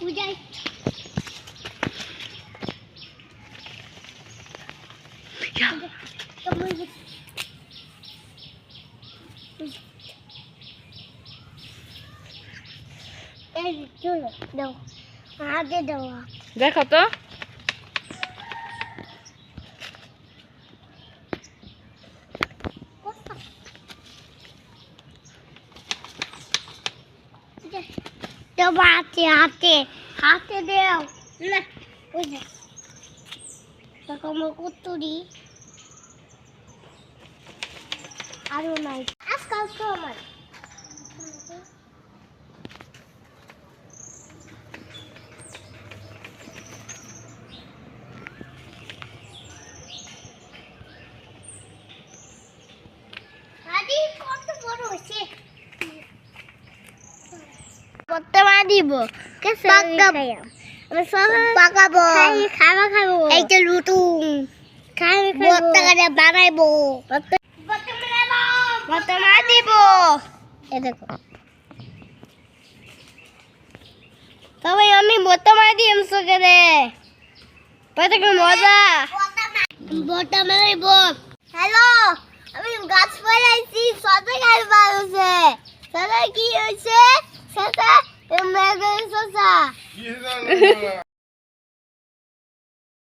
বুঝাই দাও হাতে দাও দেখো তো দাও হাতে হাতে হাতে দাও না ওই যে দেখো আমার কুতুরি আরো নাই আজকাল তো আমার আদি কত বড় হয়েছে বর্তমান দিব কেসে পাকাবো আমি সব পাকাবো খাওয়া খাবো এই যে লুটুম খাই বর্তমানে বানাইবো বর্তমান দিব এই দেখো তবে আমি বর্তমান দিম সকালে কত মজা বর্তমান দিব হ্যালো আমি গাছ ফলাইছি সাথে গাছ বাড়ছে সাথে কি হয়েছে সাথে মেঘের শসা